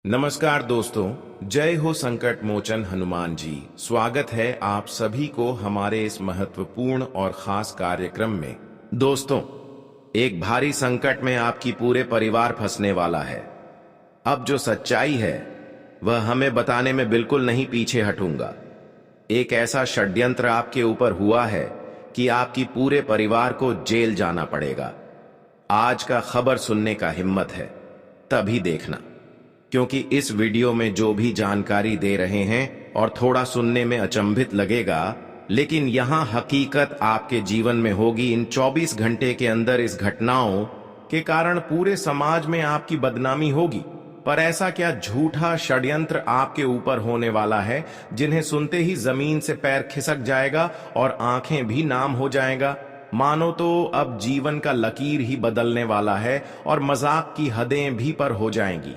नमस्कार दोस्तों, जय हो संकट मोचन हनुमान जी। स्वागत है आप सभी को हमारे इस महत्वपूर्ण और खास कार्यक्रम में। दोस्तों, एक भारी संकट में आपकी पूरे परिवार फंसने वाला है। अब जो सच्चाई है वह हमें बताने में बिल्कुल नहीं पीछे हटूंगा। एक ऐसा षड्यंत्र आपके ऊपर हुआ है कि आपकी पूरे परिवार को जेल जाना पड़ेगा। आज का खबर सुनने का हिम्मत है तभी देखना, क्योंकि इस वीडियो में जो भी जानकारी दे रहे हैं और थोड़ा सुनने में अचंभित लगेगा, लेकिन यहां हकीकत आपके जीवन में होगी। इन 24 घंटे के अंदर इस घटनाओं के कारण पूरे समाज में आपकी बदनामी होगी। पर ऐसा क्या झूठा षड्यंत्र आपके ऊपर होने वाला है जिन्हें सुनते ही जमीन से पैर खिसक जाएगा और आंखें भी नाम हो जाएगा। मानो तो अब जीवन का लकीर ही बदलने वाला है और मजाक की हदें भी पर हो जाएंगी।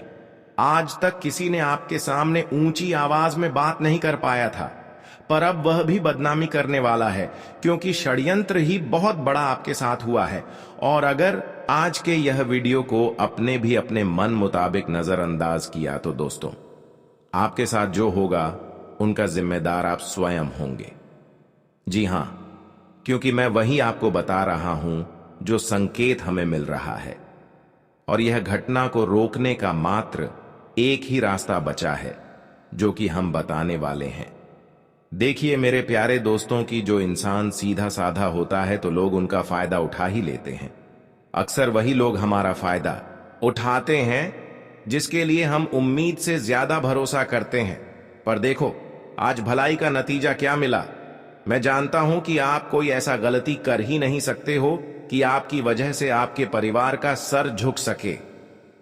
आज तक किसी ने आपके सामने ऊंची आवाज में बात नहीं कर पाया था, पर अब वह भी बदनामी करने वाला है, क्योंकि षड्यंत्र ही बहुत बड़ा आपके साथ हुआ है। और अगर आज के यह वीडियो को अपने मन मुताबिक नजरअंदाज किया तो दोस्तों, आपके साथ जो होगा उनका जिम्मेदार आप स्वयं होंगे। जी हां, क्योंकि मैं वही आपको बता रहा हूं जो संकेत हमें मिल रहा है, और यह घटना को रोकने का मात्र एक ही रास्ता बचा है, जो कि हम बताने वाले हैं। देखिए मेरे प्यारे दोस्तों, की जो इंसान सीधा साधा होता है तो लोग उनका फायदा उठा ही लेते हैं। अक्सर वही लोग हमारा फायदा उठाते हैं जिसके लिए हम उम्मीद से ज्यादा भरोसा करते हैं। पर देखो आज भलाई का नतीजा क्या मिला। मैं जानता हूं कि आप कोई ऐसा गलती कर ही नहीं सकते हो कि आपकी वजह से आपके परिवार का सर झुक सके।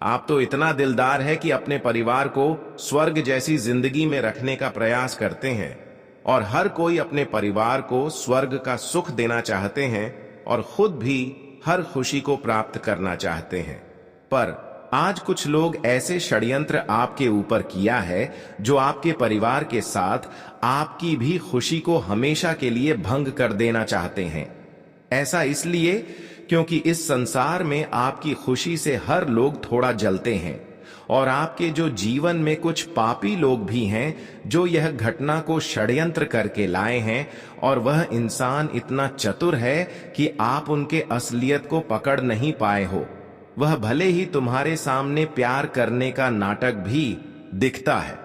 आप तो इतना दिलदार है कि अपने परिवार को स्वर्ग जैसी जिंदगी में रखने का प्रयास करते हैं, और हर कोई अपने परिवार को स्वर्ग का सुख देना चाहते हैं और खुद भी हर खुशी को प्राप्त करना चाहते हैं। पर आज कुछ लोग ऐसे षड्यंत्र आपके ऊपर किया है जो आपके परिवार के साथ आपकी भी खुशी को हमेशा के लिए भंग कर देना चाहते हैं। ऐसा इसलिए क्योंकि इस संसार में आपकी खुशी से हर लोग थोड़ा जलते हैं, और आपके जो जीवन में कुछ पापी लोग भी हैं जो यह घटना को षड्यंत्र करके लाए हैं, और वह इंसान इतना चतुर है कि आप उनके असलियत को पकड़ नहीं पाए हो। वह भले ही तुम्हारे सामने प्यार करने का नाटक भी दिखता है,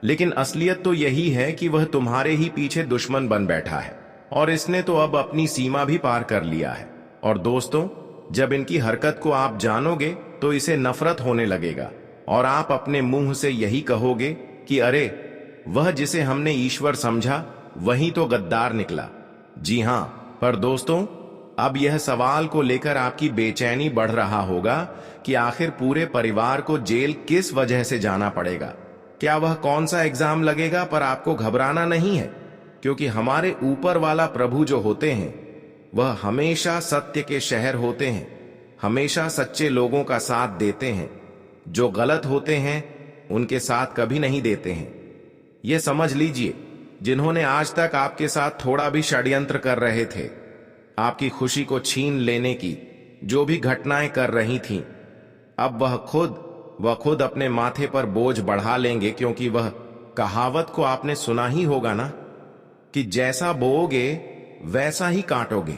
लेकिन असलियत तो यही है कि वह तुम्हारे ही पीछे दुश्मन बन बैठा है, और इसने तो अब अपनी सीमा भी पार कर लिया है। और दोस्तों, जब इनकी हरकत को आप जानोगे तो इसे नफरत होने लगेगा, और आप अपने मुंह से यही कहोगे कि अरे, वह जिसे हमने ईश्वर समझा वही तो गद्दार निकला। जी हां, पर दोस्तों, अब यह सवाल को लेकर आपकी बेचैनी बढ़ रहा होगा कि आखिर पूरे परिवार को जेल किस वजह से जाना पड़ेगा। क्या वह कौन सा एग्जाम लगेगा? पर आपको घबराना नहीं है, क्योंकि हमारे ऊपर वाला प्रभु जो होते हैं वह हमेशा सत्य के शहर होते हैं, हमेशा सच्चे लोगों का साथ देते हैं। जो गलत होते हैं उनके साथ कभी नहीं देते हैं। यह समझ लीजिए, जिन्होंने आज तक आपके साथ थोड़ा भी षड्यंत्र कर रहे थे, आपकी खुशी को छीन लेने की जो भी घटनाएं कर रही थीं, अब वह खुद अपने माथे पर बोझ बढ़ा लेंगे, क्योंकि वह कहावत को आपने सुना ही होगा ना, कि जैसा बोओगे वैसा ही काटोगे।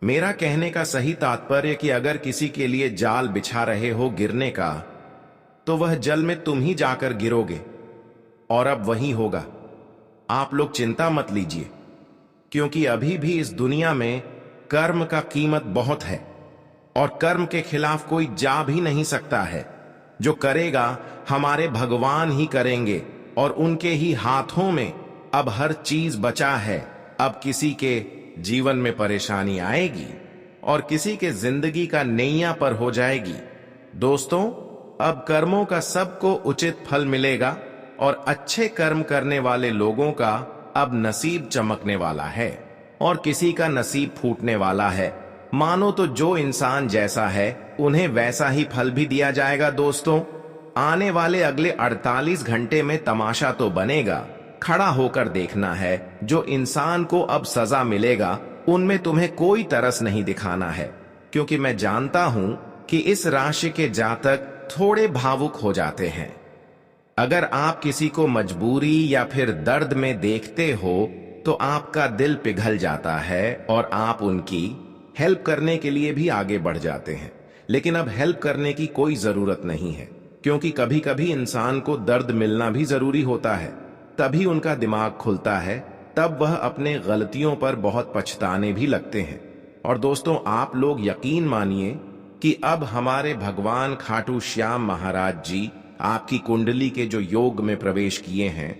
मेरा कहने का सही तात्पर्य कि अगर किसी के लिए जाल बिछा रहे हो गिरने का, तो वह जल में तुम ही जाकर गिरोगे, और अब वही होगा। आप लोग चिंता मत लीजिए, क्योंकि अभी भी इस दुनिया में कर्म का कीमत बहुत है, और कर्म के खिलाफ कोई जा भी नहीं सकता है। जो करेगा हमारे भगवान ही करेंगे, और उनके ही हाथों में अब हर चीज बचा है। अब किसी के जीवन में परेशानी आएगी और किसी के जिंदगी का नैया पर हो जाएगी। दोस्तों, अब कर्मों का सबको उचित फल मिलेगा, और अच्छे कर्म करने वाले लोगों का अब नसीब चमकने वाला है, और किसी का नसीब फूटने वाला है। मानो तो जो इंसान जैसा है उन्हें वैसा ही फल भी दिया जाएगा। दोस्तों, आने वाले अगले 48 घंटे में तमाशा तो बनेगा। खड़ा होकर देखना है। जो इंसान को अब सजा मिलेगा उनमें तुम्हें कोई तरस नहीं दिखाना है, क्योंकि मैं जानता हूं कि इस राशि के जातक थोड़े भावुक हो जाते हैं। अगर आप किसी को मजबूरी या फिर दर्द में देखते हो तो आपका दिल पिघल जाता है और आप उनकी हेल्प करने के लिए भी आगे बढ़ जाते हैं। लेकिन अब हेल्प करने की कोई जरूरत नहीं है, क्योंकि कभी कभी इंसान को दर्द मिलना भी जरूरी होता है। तभी उनका दिमाग खुलता है, तब वह अपने गलतियों पर बहुत पछताने भी लगते हैं। और दोस्तों, आप लोग यकीन मानिए कि अब हमारे भगवान खाटू श्याम महाराज जी आपकी कुंडली के जो योग में प्रवेश किए हैं,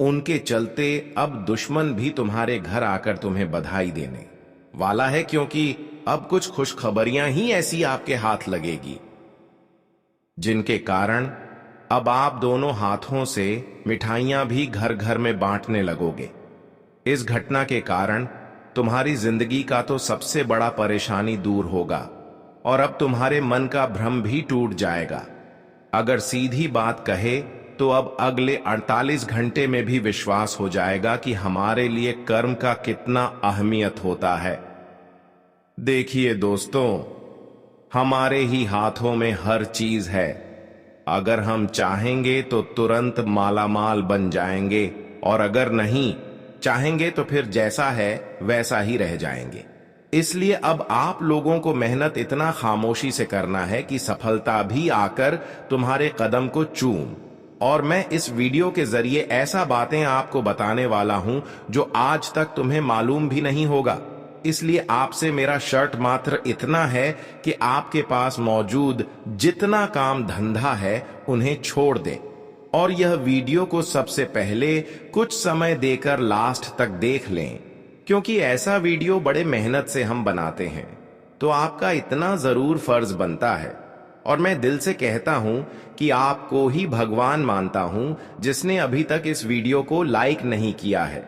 उनके चलते अब दुश्मन भी तुम्हारे घर आकर तुम्हें बधाई देने वाला है, क्योंकि अब कुछ खुशखबरियां ही ऐसी आपके हाथ लगेगी जिनके कारण अब आप दोनों हाथों से मिठाइयां भी घर घर में बांटने लगोगे। इस घटना के कारण तुम्हारी जिंदगी का तो सबसे बड़ा परेशानी दूर होगा और अब तुम्हारे मन का भ्रम भी टूट जाएगा। अगर सीधी बात कहे तो अब अगले 48 घंटे में भी विश्वास हो जाएगा कि हमारे लिए कर्म का कितना अहमियत होता है। देखिए दोस्तों, हमारे ही हाथों में हर चीज है। अगर हम चाहेंगे तो तुरंत मालामाल बन जाएंगे, और अगर नहीं चाहेंगे तो फिर जैसा है वैसा ही रह जाएंगे। इसलिए अब आप लोगों को मेहनत इतना खामोशी से करना है कि सफलता भी आकर तुम्हारे कदम को चूम। और मैं इस वीडियो के जरिए ऐसा बातें आपको बताने वाला हूं जो आज तक तुम्हें मालूम भी नहीं होगा। इसलिए आपसे मेरा शर्त मात्र इतना है कि आपके पास मौजूद जितना काम धंधा है उन्हें छोड़ दें और यह वीडियो को सबसे पहले कुछ समय देकर लास्ट तक देख लें, क्योंकि ऐसा वीडियो बड़े मेहनत से हम बनाते हैं, तो आपका इतना जरूर फर्ज बनता है। और मैं दिल से कहता हूं कि आपको ही भगवान मानता हूं जिसने अभी तक इस वीडियो को लाइक नहीं किया है।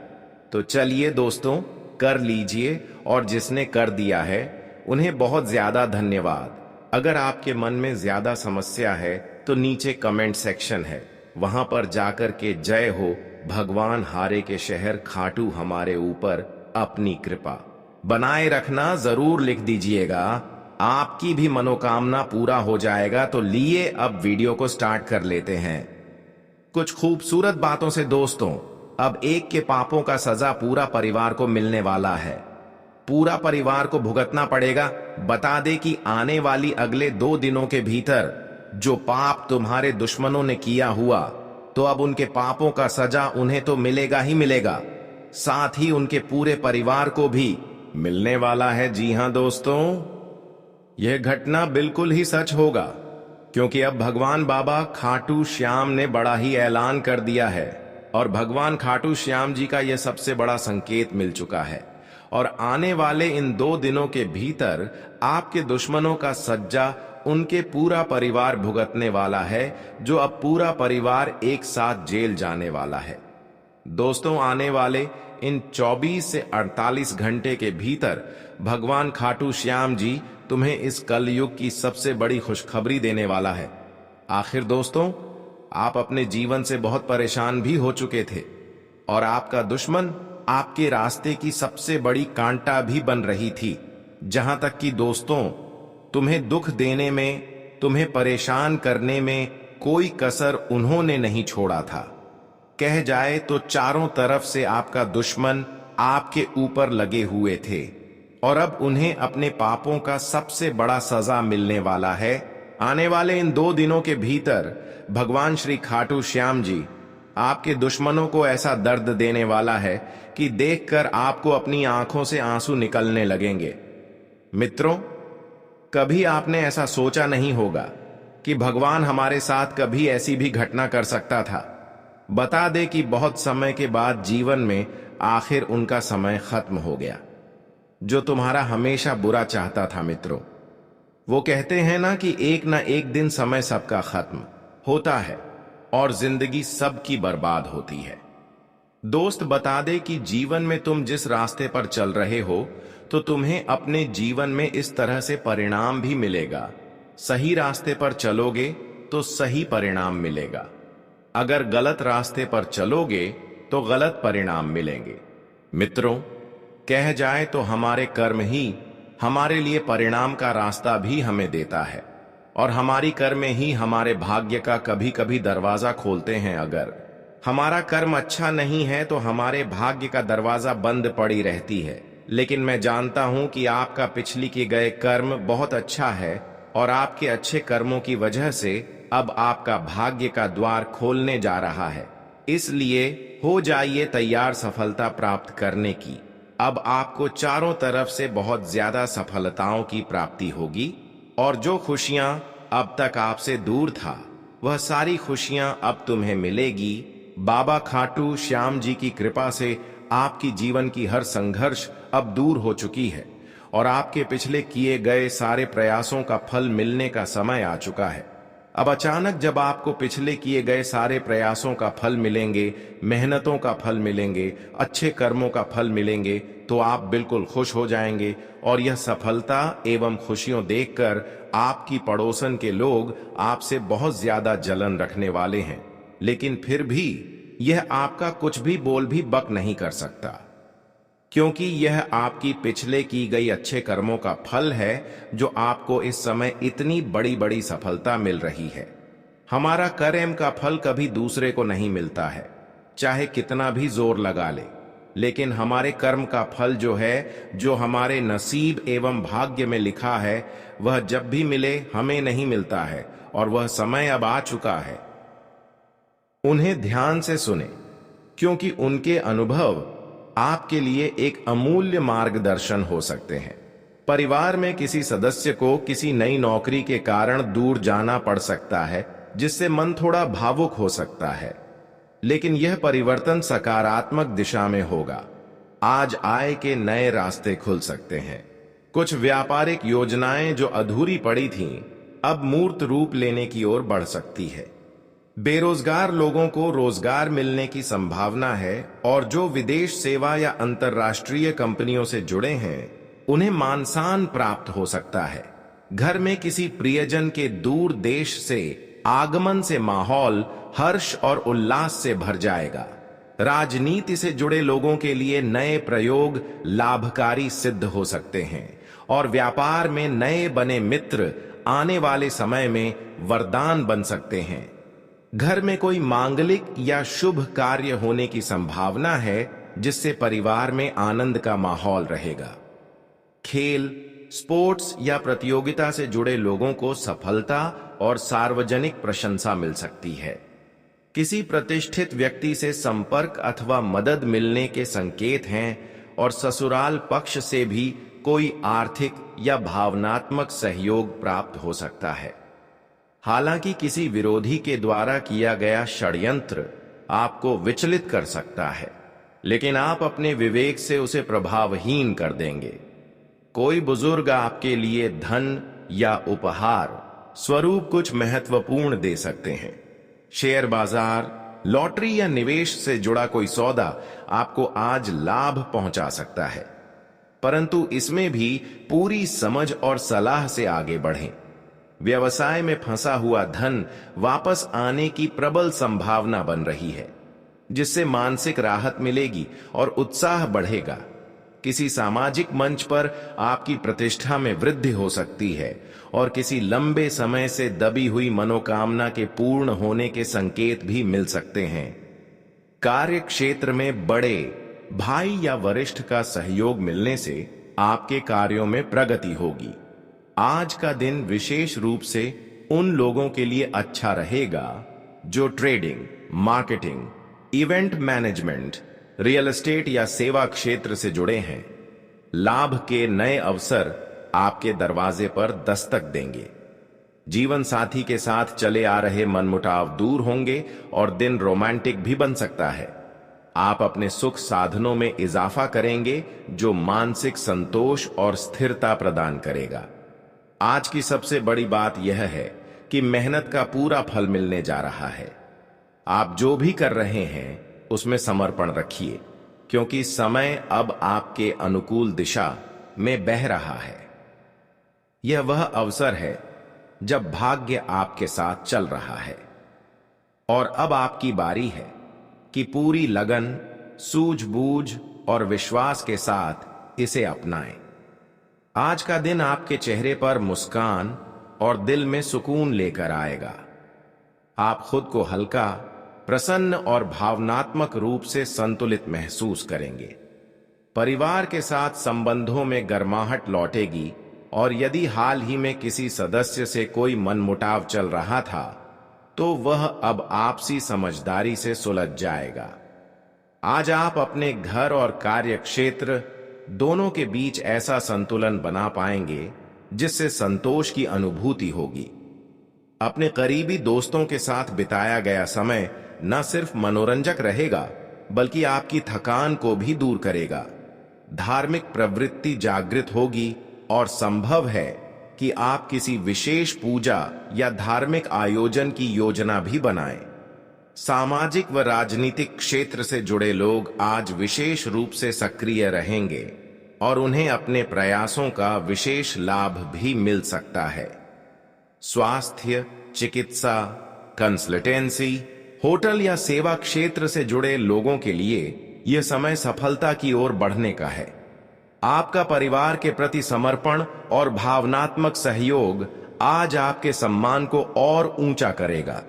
तो चलिए दोस्तों, कर लीजिए, और जिसने कर दिया है उन्हें बहुत ज्यादा धन्यवाद। अगर आपके मन में ज्यादा समस्या है तो नीचे कमेंट सेक्शन है, वहां पर जाकर के जय हो भगवान हारे के शहर खाटू हमारे ऊपर अपनी कृपा बनाए रखना जरूर लिख दीजिएगा। आपकी भी मनोकामना पूरा हो जाएगा। तो लिए अब वीडियो को स्टार्ट कर लेते हैं कुछ खूबसूरत बातों से। दोस्तों, अब एक के पापों का सजा पूरा परिवार को मिलने वाला है। पूरा परिवार को भुगतना पड़ेगा। बता दे कि आने वाली अगले 2 दिनों के भीतर जो पाप तुम्हारे दुश्मनों ने किया हुआ, तो अब उनके पापों का सजा उन्हें तो मिलेगा ही मिलेगा, साथ ही उनके पूरे परिवार को भी मिलने वाला है। जी हां दोस्तों, यह घटना बिल्कुल ही सच होगा, क्योंकि अब भगवान बाबा खाटू श्याम ने बड़ा ही ऐलान कर दिया है और भगवान खाटू श्याम जी का यह सबसे बड़ा संकेत मिल चुका है। और आने वाले इन 2 दिनों के भीतर आपके दुश्मनों का सज्जा उनके पूरा परिवार भुगतने वाला है, जो अब पूरा परिवार एक साथ जेल जाने वाला है। दोस्तों, आने वाले इन 24 से 48 घंटे के भीतर भगवान खाटू श्याम जी तुम्हें इस कलयुग की सबसे बड़ी खुशखबरी देने वाला है। आखिर दोस्तों, आप अपने जीवन से बहुत परेशान भी हो चुके थे और आपका दुश्मन आपके रास्ते की सबसे बड़ी कांटा भी बन रही थी। जहां तक कि दोस्तों, तुम्हें दुख देने में, तुम्हें परेशान करने में कोई कसर उन्होंने नहीं छोड़ा था। कह जाए तो चारों तरफ से आपका दुश्मन आपके ऊपर लगे हुए थे और अब उन्हें अपने पापों का सबसे बड़ा सजा मिलने वाला है। आने वाले इन 2 दिनों के भीतर भगवान श्री खाटू श्याम जी आपके दुश्मनों को ऐसा दर्द देने वाला है कि देखकर आपको अपनी आंखों से आंसू निकलने लगेंगे। मित्रों, कभी आपने ऐसा सोचा नहीं होगा कि भगवान हमारे साथ कभी ऐसी भी घटना कर सकता था। बता दे कि बहुत समय के बाद जीवन में आखिर उनका समय खत्म हो गया, जो तुम्हारा हमेशा बुरा चाहता था। मित्रों, वो कहते हैं ना कि एक ना एक दिन समय सबका खत्म होता है और जिंदगी सबकी बर्बाद होती है। दोस्त, बता दे कि जीवन में तुम जिस रास्ते पर चल रहे हो, तो तुम्हें अपने जीवन में इस तरह से परिणाम भी मिलेगा। सही रास्ते पर चलोगे तो सही परिणाम मिलेगा, अगर गलत रास्ते पर चलोगे तो गलत परिणाम मिलेंगे। मित्रों, कह जाए तो हमारे कर्म ही हमारे लिए परिणाम का रास्ता भी हमें देता है। और हमारी कर्म ही हमारे भाग्य का कभी कभी दरवाजा खोलते हैं। अगर हमारा कर्म अच्छा नहीं है तो हमारे भाग्य का दरवाजा बंद पड़ी रहती है। लेकिन मैं जानता हूं कि आपका पिछली के गए कर्म बहुत अच्छा है और आपके अच्छे कर्मों की वजह से अब आपका भाग्य का द्वार खोलने जा रहा है। इसलिए हो जाइए तैयार सफलता प्राप्त करने की। अब आपको चारों तरफ से बहुत ज्यादा सफलताओं की प्राप्ति होगी और जो खुशियां अब तक आपसे दूर था वह सारी खुशियां अब तुम्हें मिलेगी। बाबा खाटू श्याम जी की कृपा से आपकी जीवन की हर संघर्ष अब दूर हो चुकी है और आपके पिछले किए गए सारे प्रयासों का फल मिलने का समय आ चुका है। अब अचानक जब आपको पिछले किए गए सारे प्रयासों का फल मिलेंगे, मेहनतों का फल मिलेंगे, अच्छे कर्मों का फल मिलेंगे, तो आप बिल्कुल खुश हो जाएंगे और यह सफलता एवं खुशियों देखकर आपकी पड़ोसन के लोग आपसे बहुत ज्यादा जलन रखने वाले हैं। लेकिन फिर भी यह आपका कुछ भी बोल भी बक नहीं कर सकता, क्योंकि यह आपकी पिछले की गई अच्छे कर्मों का फल है जो आपको इस समय इतनी बड़ी बड़ी सफलता मिल रही है। हमारा कर्म का फल कभी दूसरे को नहीं मिलता है, चाहे कितना भी जोर लगा ले, लेकिन हमारे कर्म का फल जो है, जो हमारे नसीब एवं भाग्य में लिखा है, वह जब भी मिले हमें नहीं मिलता है और वह समय अब आ चुका है। उन्हें ध्यान से सुने, क्योंकि उनके अनुभव आपके लिए एक अमूल्य मार्गदर्शन हो सकते हैं। परिवार में किसी सदस्य को किसी नई नौकरी के कारण दूर जाना पड़ सकता है, जिससे मन थोड़ा भावुक हो सकता है, लेकिन यह परिवर्तन सकारात्मक दिशा में होगा। आज आय के नए रास्ते खुल सकते हैं। कुछ व्यापारिक योजनाएं जो अधूरी पड़ी थीं, अब मूर्त रूप लेने की ओर बढ़ सकती है। बेरोजगार लोगों को रोजगार मिलने की संभावना है और जो विदेश सेवा या अंतर्राष्ट्रीय कंपनियों से जुड़े हैं, उन्हें मानसान प्राप्त हो सकता है। घर में किसी प्रियजन के दूर देश से आगमन से माहौल हर्ष और उल्लास से भर जाएगा। राजनीति से जुड़े लोगों के लिए नए प्रयोग लाभकारी सिद्ध हो सकते हैं और व्यापार में नए बने मित्र आने वाले समय में वरदान बन सकते हैं। घर में कोई मांगलिक या शुभ कार्य होने की संभावना है, जिससे परिवार में आनंद का माहौल रहेगा। खेल, स्पोर्ट्स या प्रतियोगिता से जुड़े लोगों को सफलता और सार्वजनिक प्रशंसा मिल सकती है। किसी प्रतिष्ठित व्यक्ति से संपर्क अथवा मदद मिलने के संकेत हैं और ससुराल पक्ष से भी कोई आर्थिक या भावनात्मक सहयोग प्राप्त हो सकता है। हालांकि किसी विरोधी के द्वारा किया गया षड्यंत्र आपको विचलित कर सकता है, लेकिन आप अपने विवेक से उसे प्रभावहीन कर देंगे। कोई बुजुर्ग आपके लिए धन या उपहार स्वरूप कुछ महत्वपूर्ण दे सकते हैं। शेयर बाजार, लॉटरी या निवेश से जुड़ा कोई सौदा आपको आज लाभ पहुंचा सकता है, परंतु इसमें भी पूरी समझ और सलाह से आगे बढ़ें। व्यवसाय में फंसा हुआ धन वापस आने की प्रबल संभावना बन रही है, जिससे मानसिक राहत मिलेगी और उत्साह बढ़ेगा। किसी सामाजिक मंच पर आपकी प्रतिष्ठा में वृद्धि हो सकती है और किसी लंबे समय से दबी हुई मनोकामना के पूर्ण होने के संकेत भी मिल सकते हैं। कार्य क्षेत्र में बड़े भाई या वरिष्ठ का सहयोग मिलने से आपके कार्यों में प्रगति होगी। आज का दिन विशेष रूप से उन लोगों के लिए अच्छा रहेगा जो trading, marketing, event management, real estate या सेवा क्षेत्र से जुड़े हैं। लाभ के नए अवसर आपके दरवाजे पर दस्तक देंगे। जीवन साथी के साथ चले आ रहे मनमुटाव दूर होंगे और दिन रोमांटिक भी बन सकता है। आप अपने सुख साधनों में इजाफा करेंगे, जो मानसिक संतोष और स्थिरता प्रदान करेगा। आज की सबसे बड़ी बात यह है कि मेहनत का पूरा फल मिलने जा रहा है। आप जो भी कर रहे हैं उसमें समर्पण रखिए, क्योंकि समय अब आपके अनुकूल दिशा में बह रहा है। यह वह अवसर है जब भाग्य आपके साथ चल रहा है और अब आपकी बारी है कि पूरी लगन, सूझबूझ और विश्वास के साथ इसे अपनाएं। आज का दिन आपके चेहरे पर मुस्कान और दिल में सुकून लेकर आएगा। आप खुद को हल्का, प्रसन्न और भावनात्मक रूप से संतुलित महसूस करेंगे। परिवार के साथ संबंधों में गर्माहट लौटेगी और यदि हाल ही में किसी सदस्य से कोई मनमुटाव चल रहा था तो वह अब आपसी समझदारी से सुलझ जाएगा। आज आप अपने घर और कार्य क्षेत्र दोनों के बीच ऐसा संतुलन बना पाएंगे जिससे संतोष की अनुभूति होगी। अपने करीबी दोस्तों के साथ बिताया गया समय न सिर्फ मनोरंजक रहेगा बल्कि आपकी थकान को भी दूर करेगा। धार्मिक प्रवृत्ति जागृत होगी और संभव है कि आप किसी विशेष पूजा या धार्मिक आयोजन की योजना भी बनाएं। सामाजिक व राजनीतिक क्षेत्र से जुड़े लोग आज विशेष रूप से सक्रिय रहेंगे और उन्हें अपने प्रयासों का विशेष लाभ भी मिल सकता है। स्वास्थ्य, चिकित्सा, कंसल्टेंसी, होटल या सेवा क्षेत्र से जुड़े लोगों के लिए यह समय सफलता की ओर बढ़ने का है। आपका परिवार के प्रति समर्पण और भावनात्मक सहयोग आज आपके सम्मान को और ऊंचा करेगा।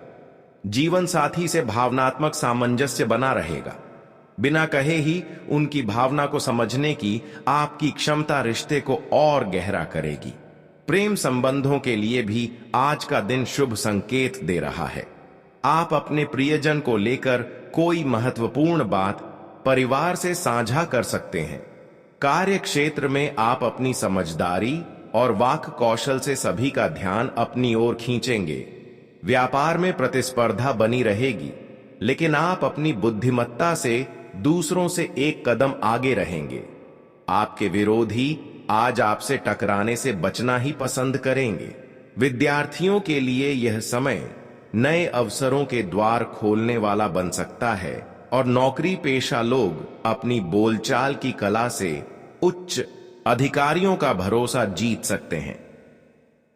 जीवन साथी से भावनात्मक सामंजस्य बना रहेगा। बिना कहे ही उनकी भावना को समझने की आपकी क्षमता रिश्ते को और गहरा करेगी। प्रेम संबंधों के लिए भी आज का दिन शुभ संकेत दे रहा है। आप अपने प्रियजन को लेकर कोई महत्वपूर्ण बात परिवार से साझा कर सकते हैं। कार्य क्षेत्र में आप अपनी समझदारी और वाक कौशल से सभी का ध्यान अपनी ओर खींचेंगे। व्यापार में प्रतिस्पर्धा बनी रहेगी, लेकिन आप अपनी बुद्धिमत्ता से दूसरों से एक कदम आगे रहेंगे। आपके विरोधी आज आपसे टकराने से बचना ही पसंद करेंगे। विद्यार्थियों के लिए यह समय नए अवसरों के द्वार खोलने वाला बन सकता है और नौकरी पेशा लोग अपनी बोलचाल की कला से उच्च अधिकारियों का भरोसा जीत सकते हैं।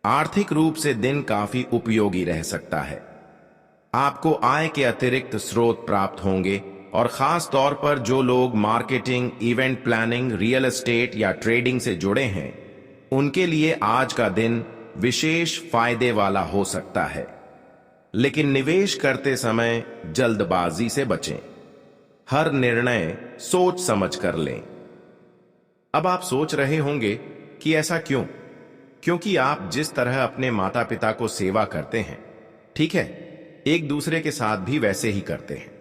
आर्थिक रूप से दिन काफी उपयोगी रह सकता है। आपको आय के अतिरिक्त स्रोत प्राप्त होंगे और खास तौर पर जो लोग marketing, event planning, real estate या ट्रेडिंग से जुड़े हैं, उनके लिए आज का दिन विशेष फायदे वाला हो सकता है। लेकिन निवेश करते समय जल्दबाजी से बचें। हर निर्णय सोच समझ कर लें। अब आप सोच रहे होंगे कि ऐसा क्यों? क्योंकि आप जिस तरह अपने माता पिता को सेवा करते हैं, ठीक है, एक दूसरे के साथ भी वैसे ही करते हैं।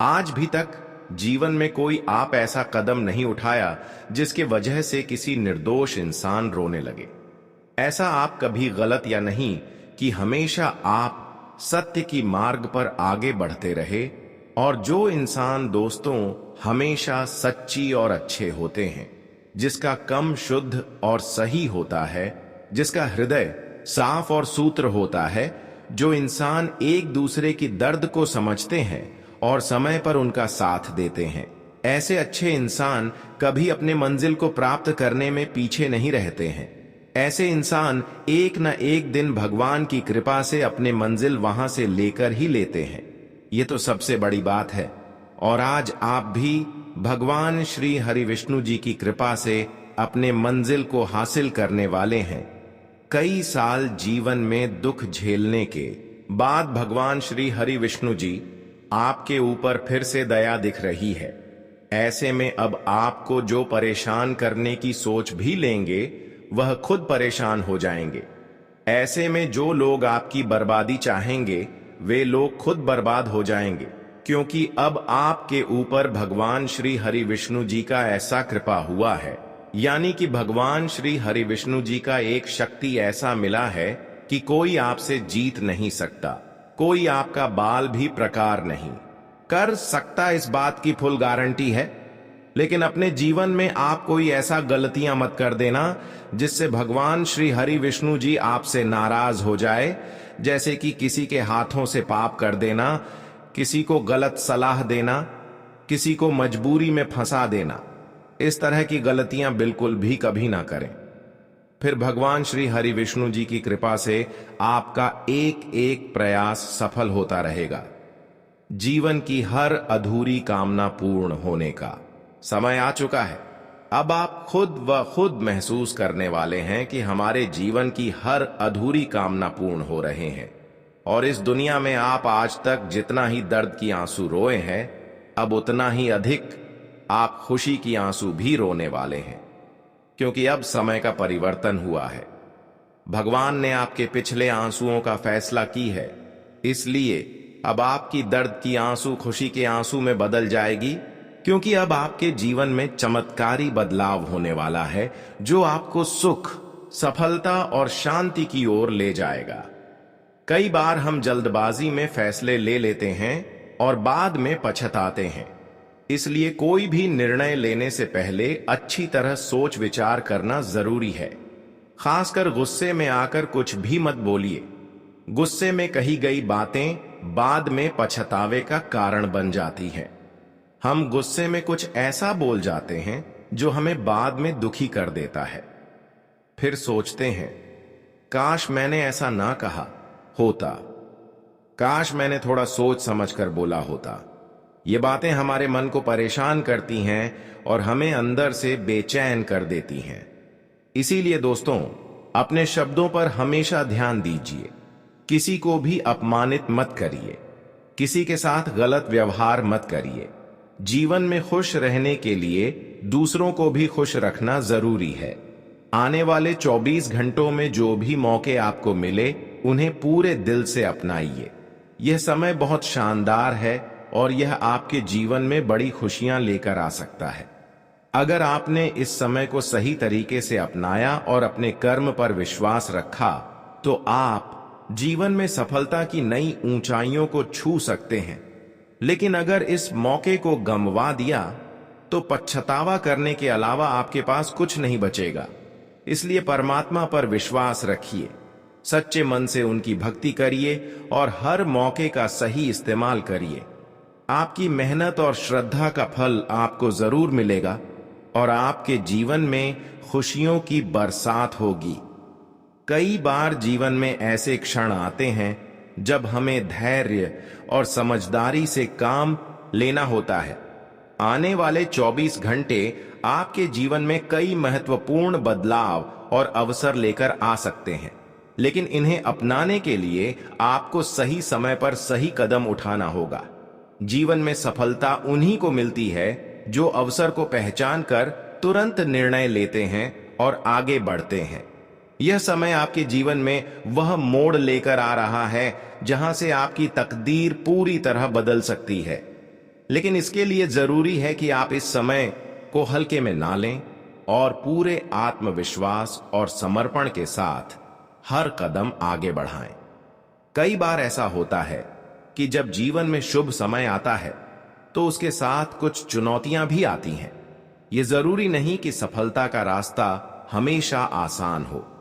आज भी तक जीवन में कोई आप ऐसा कदम नहीं उठाया जिसके वजह से किसी निर्दोष इंसान रोने लगे। ऐसा आप कभी गलत या नहीं कि हमेशा आप सत्य की मार्ग पर आगे बढ़ते रहे। और जो इंसान दोस्तों हमेशा सच्ची और अच्छे होते हैं, जिसका कम शुद्ध और सही होता है, जिसका हृदय साफ और सूत्र होता है, जो इंसान एक दूसरे की दर्द को समझते हैं और समय पर उनका साथ देते हैं, ऐसे अच्छे इंसान कभी अपने मंजिल को प्राप्त करने में पीछे नहीं रहते हैं। ऐसे इंसान एक न एक दिन भगवान की कृपा से अपने मंजिल वहां से लेकर ही लेते हैं। ये तो सबसे बड़ी बात है। और आज आप भी भगवान श्री हरि विष्णु जी की कृपा से अपने मंजिल को हासिल करने वाले हैं। कई साल जीवन में दुख झेलने के बाद भगवान श्री हरि विष्णु जी आपके ऊपर फिर से दया दिख रही है। ऐसे में अब आपको जो परेशान करने की सोच भी लेंगे वह खुद परेशान हो जाएंगे। ऐसे में जो लोग आपकी बर्बादी चाहेंगे वे लोग खुद बर्बाद हो जाएंगे, क्योंकि अब आपके ऊपर भगवान श्री हरि विष्णु जी का ऐसा कृपा हुआ है। यानी कि भगवान श्री हरि विष्णु जी का एक शक्ति ऐसा मिला है कि कोई आपसे जीत नहीं सकता, कोई आपका बाल भी प्रकार नहीं कर सकता। इस बात की फुल गारंटी है। लेकिन अपने जीवन में आप कोई ऐसा गलतियां मत कर देना जिससे भगवान श्री हरि विष्णु जी आपसे नाराज हो जाए, जैसे कि किसी के हाथों से पाप कर देना, किसी को गलत सलाह देना, किसी को मजबूरी में फंसा देना। इस तरह की गलतियां बिल्कुल भी कभी ना करें। फिर भगवान श्री हरि विष्णु जी की कृपा से आपका एक एक प्रयास सफल होता रहेगा। जीवन की हर अधूरी कामना पूर्ण होने का समय आ चुका है। अब आप खुद व खुद महसूस करने वाले हैं कि हमारे जीवन की हर अधूरी कामना पूर्ण हो रहे हैं। और इस दुनिया में आप आज तक जितना ही दर्द की आंसू रोए हैं, अब उतना ही अधिक आप खुशी की आंसू भी रोने वाले हैं, क्योंकि अब समय का परिवर्तन हुआ है। भगवान ने आपके पिछले आंसुओं का फैसला की है, इसलिए अब आपकी दर्द की आंसू खुशी के आंसू में बदल जाएगी, क्योंकि अब आपके जीवन में चमत्कारी बदलाव होने वाला है, जो आपको सुख, सफलता और शांति की ओर ले जाएगा। कई बार हम जल्दबाजी में फैसले ले लेते हैं और बाद में पछताते हैं, इसलिए कोई भी निर्णय लेने से पहले अच्छी तरह सोच विचार करना जरूरी है। खासकर गुस्से में आकर कुछ भी मत बोलिए। गुस्से में कही गई बातें बाद में पछतावे का कारण बन जाती हैं। हम गुस्से में कुछ ऐसा बोल जाते हैं जो हमें बाद में दुखी कर देता है। फिर सोचते हैं, काश मैंने ऐसा ना कहा होता, काश मैंने थोड़ा सोच समझकर बोला होता। ये बातें हमारे मन को परेशान करती हैं और हमें अंदर से बेचैन कर देती हैं। इसीलिए दोस्तों, अपने शब्दों पर हमेशा ध्यान दीजिए। किसी को भी अपमानित मत करिए, किसी के साथ गलत व्यवहार मत करिए। जीवन में खुश रहने के लिए दूसरों को भी खुश रखना जरूरी है। आने वाले 24 घंटों में जो भी मौके आपको मिले, उन्हें पूरे दिल से अपनाइए। यह समय बहुत शानदार है और यह आपके जीवन में बड़ी खुशियां लेकर आ सकता है। अगर आपने इस समय को सही तरीके से अपनाया और अपने कर्म पर विश्वास रखा, तो आप जीवन में सफलता की नई ऊंचाइयों को छू सकते हैं। लेकिन अगर इस मौके को गंवा दिया, तो पछतावा करने के अलावा आपके पास कुछ नहीं बचेगा। इसलिए परमात्मा पर विश्वास रखिए, सच्चे मन से उनकी भक्ति करिए और हर मौके का सही इस्तेमाल करिए। आपकी मेहनत और श्रद्धा का फल आपको जरूर मिलेगा और आपके जीवन में खुशियों की बरसात होगी। कई बार जीवन में ऐसे क्षण आते हैं जब हमें धैर्य और समझदारी से काम लेना होता है। आने वाले 24 घंटे आपके जीवन में कई महत्वपूर्ण बदलाव और अवसर लेकर आ सकते हैं, लेकिन इन्हें अपनाने के लिए आपको सही समय पर सही कदम उठाना होगा। जीवन में सफलता उन्हीं को मिलती है जो अवसर को पहचान कर तुरंत निर्णय लेते हैं और आगे बढ़ते हैं। यह समय आपके जीवन में वह मोड़ लेकर आ रहा है जहां से आपकी तकदीर पूरी तरह बदल सकती है। लेकिन इसके लिए जरूरी है कि आप इस समय को हल्के में ना लें और पूरे आत्मविश्वास और समर्पण के साथ हर कदम आगे बढ़ाएं। कई बार ऐसा होता है कि जब जीवन में शुभ समय आता है, तो उसके साथ कुछ चुनौतियां भी आती हैं। यह जरूरी नहीं कि सफलता का रास्ता हमेशा आसान हो,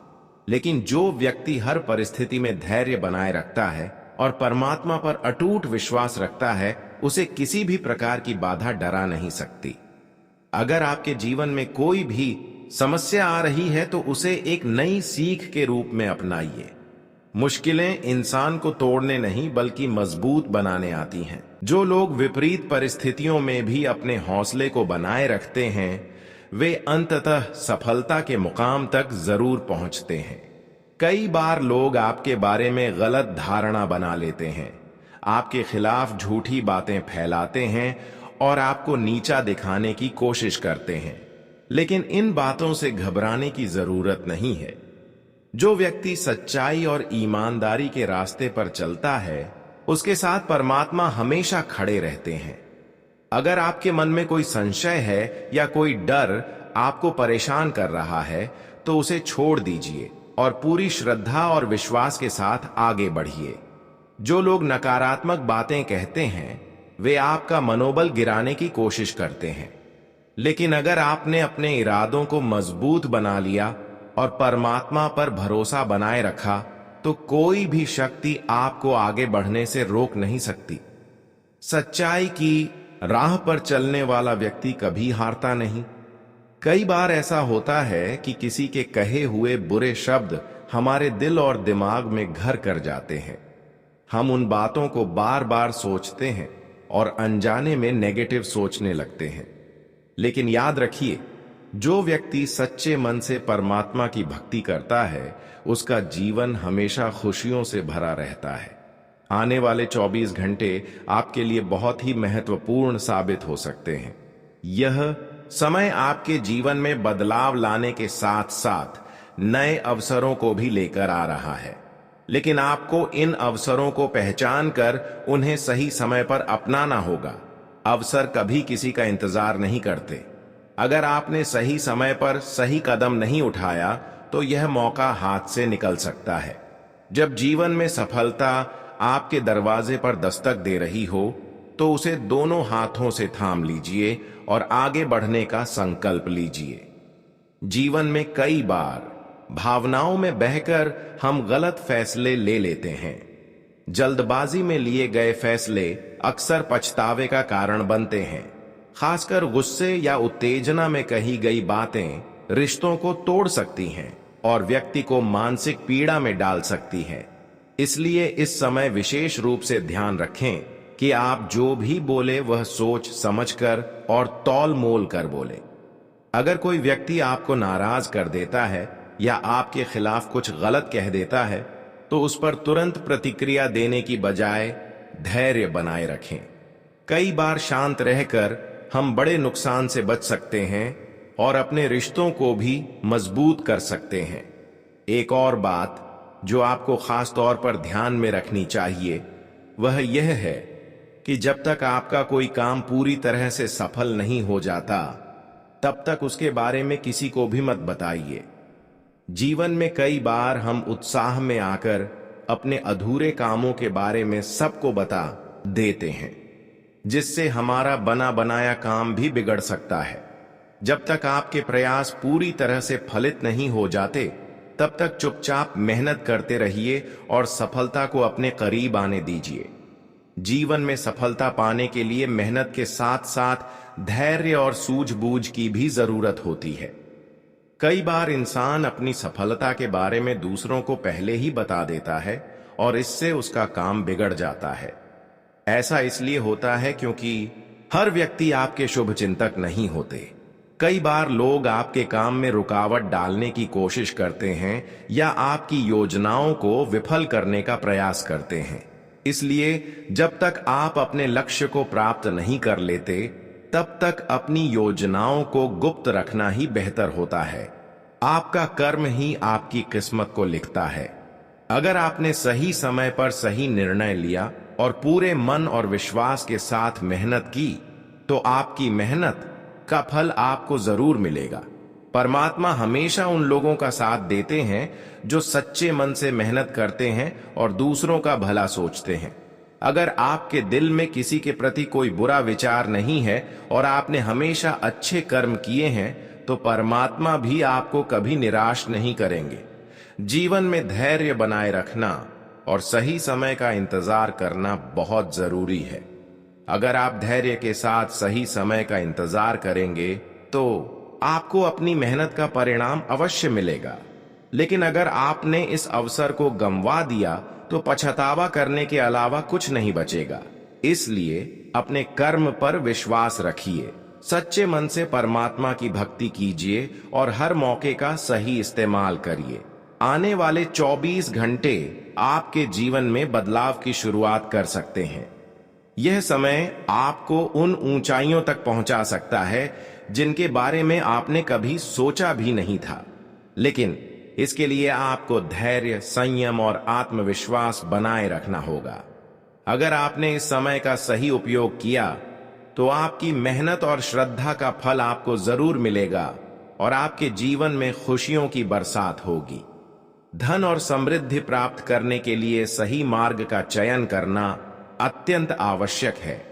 लेकिन जो व्यक्ति हर परिस्थिति में धैर्य बनाए रखता है और परमात्मा पर अटूट विश्वास रखता है, उसे किसी भी प्रकार की बाधा डरा नहीं सकती। अगर आपके जीवन में कोई भी समस्या आ रही है, तो उसे एक नई सीख के रूप में अपनाइए। मुश्किलें इंसान को तोड़ने नहीं बल्कि मजबूत बनाने आती हैं। जो लोग विपरीत परिस्थितियों में भी अपने हौसले को बनाए रखते हैं, वे अंततः सफलता के मुकाम तक जरूर पहुंचते हैं। कई बार लोग आपके बारे में गलत धारणा बना लेते हैं, आपके खिलाफ झूठी बातें फैलाते हैं और आपको नीचा दिखाने की कोशिश करते हैं। लेकिन इन बातों से घबराने की जरूरत नहीं है। जो व्यक्ति सच्चाई और ईमानदारी के रास्ते पर चलता है, उसके साथ परमात्मा हमेशा खड़े रहते हैं। अगर आपके मन में कोई संशय है या कोई डर आपको परेशान कर रहा है, तो उसे छोड़ दीजिए और पूरी श्रद्धा और विश्वास के साथ आगे बढ़िए। जो लोग नकारात्मक बातें कहते हैं, वे आपका मनोबल गिराने की कोशिश करते हैं। लेकिन अगर आपने अपने इरादों को मजबूत बना लिया और परमात्मा पर भरोसा बनाए रखा, तो कोई भी शक्ति आपको आगे बढ़ने से रोक नहीं सकती। सच्चाई की राह पर चलने वाला व्यक्ति कभी हारता नहीं। कई बार ऐसा होता है कि किसी के कहे हुए बुरे शब्द हमारे दिल और दिमाग में घर कर जाते हैं। हम उन बातों को बार बार सोचते हैं और अनजाने में नेगेटिव सोचने लगते हैं। लेकिन याद रखिए, जो व्यक्ति सच्चे मन से परमात्मा की भक्ति करता है, उसका जीवन हमेशा खुशियों से भरा रहता है। आने वाले 24 घंटे आपके लिए बहुत ही महत्वपूर्ण साबित हो सकते हैं। यह समय आपके जीवन में बदलाव लाने के साथ साथ नए अवसरों को भी लेकर आ रहा है, लेकिन आपको इन अवसरों को पहचान कर उन्हें सही समय पर अपनाना होगा। अवसर कभी किसी का इंतजार नहीं करते। अगर आपने सही समय पर सही कदम नहीं उठाया तो यह मौका हाथ से निकल सकता है। जब जीवन में सफलता आपके दरवाजे पर दस्तक दे रही हो तो उसे दोनों हाथों से थाम लीजिए और आगे बढ़ने का संकल्प लीजिए। जीवन में कई बार भावनाओं में बहकर हम गलत फैसले ले लेते हैं। जल्दबाजी में लिए गए फैसले अक्सर पछतावे का कारण बनते हैं। खासकर गुस्से या उत्तेजना में कही गई बातें रिश्तों को तोड़ सकती हैं और व्यक्ति को मानसिक पीड़ा में डाल सकती हैं। इसलिए इस समय विशेष रूप से ध्यान रखें कि आप जो भी बोले वह सोच समझकर और तौल मोल कर बोले। अगर कोई व्यक्ति आपको नाराज कर देता है या आपके खिलाफ कुछ गलत कह देता है तो उस पर तुरंत प्रतिक्रिया देने की बजाय धैर्य बनाए रखें। कई बार शांत रहकर हम बड़े नुकसान से बच सकते हैं और अपने रिश्तों को भी मजबूत कर सकते हैं। एक और बात जो आपको खास तौर पर ध्यान में रखनी चाहिए वह यह है कि जब तक आपका कोई काम पूरी तरह से सफल नहीं हो जाता तब तक उसके बारे में किसी को भी मत बताइए। जीवन में कई बार हम उत्साह में आकर अपने अधूरे कामों के बारे में सबको बता देते हैं, जिससे हमारा बना बनाया काम भी बिगड़ सकता है। जब तक आपके प्रयास पूरी तरह से फलित नहीं हो जाते तब तक चुपचाप मेहनत करते रहिए और सफलता को अपने करीब आने दीजिए। जीवन में सफलता पाने के लिए मेहनत के साथ साथ धैर्य और सूझबूझ की भी जरूरत होती है। कई बार इंसान अपनी सफलता के बारे में दूसरों को पहले ही बता देता है और इससे उसका काम बिगड़ जाता है। ऐसा इसलिए होता है क्योंकि हर व्यक्ति आपके शुभ चिंतक नहीं होते। कई बार लोग आपके काम में रुकावट डालने की कोशिश करते हैं या आपकी योजनाओं को विफल करने का प्रयास करते हैं। इसलिए जब तक आप अपने लक्ष्य को प्राप्त नहीं कर लेते तब तक अपनी योजनाओं को गुप्त रखना ही बेहतर होता है। आपका कर्म ही आपकी किस्मत को लिखता है। अगर आपने सही समय पर सही निर्णय लिया और पूरे मन और विश्वास के साथ मेहनत की तो आपकी मेहनत का फल आपको जरूर मिलेगा। परमात्मा हमेशा उन लोगों का साथ देते हैं जो सच्चे मन से मेहनत करते हैं और दूसरों का भला सोचते हैं। अगर आपके दिल में किसी के प्रति कोई बुरा विचार नहीं है और आपने हमेशा अच्छे कर्म किए हैं तो परमात्मा भी आपको कभी निराश नहीं करेंगे। जीवन में धैर्य बनाए रखना और सही समय का इंतजार करना बहुत जरूरी है। अगर आप धैर्य के साथ सही समय का इंतजार करेंगे तो आपको अपनी मेहनत का परिणाम अवश्य मिलेगा। लेकिन अगर आपने इस अवसर को गंवा दिया तो पछतावा करने के अलावा कुछ नहीं बचेगा। इसलिए अपने कर्म पर विश्वास रखिए, सच्चे मन से परमात्मा की भक्ति कीजिए और हर मौके का सही इस्तेमाल करिए। आने वाले 24 घंटे आपके जीवन में बदलाव की शुरुआत कर सकते हैं। यह समय आपको उन ऊंचाइयों तक पहुंचा सकता है जिनके बारे में आपने कभी सोचा भी नहीं था। लेकिन इसके लिए आपको धैर्य, संयम और आत्मविश्वास बनाए रखना होगा। अगर आपने इस समय का सही उपयोग किया तो आपकी मेहनत और श्रद्धा का फल आपको जरूर मिलेगा और आपके जीवन में खुशियों की बरसात होगी। धन और समृद्धि प्राप्त करने के लिए सही मार्ग का चयन करना अत्यंत आवश्यक है।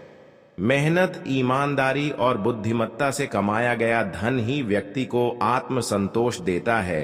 मेहनत, ईमानदारी और बुद्धिमत्ता से कमाया गया धन ही व्यक्ति को आत्मसंतोष देता है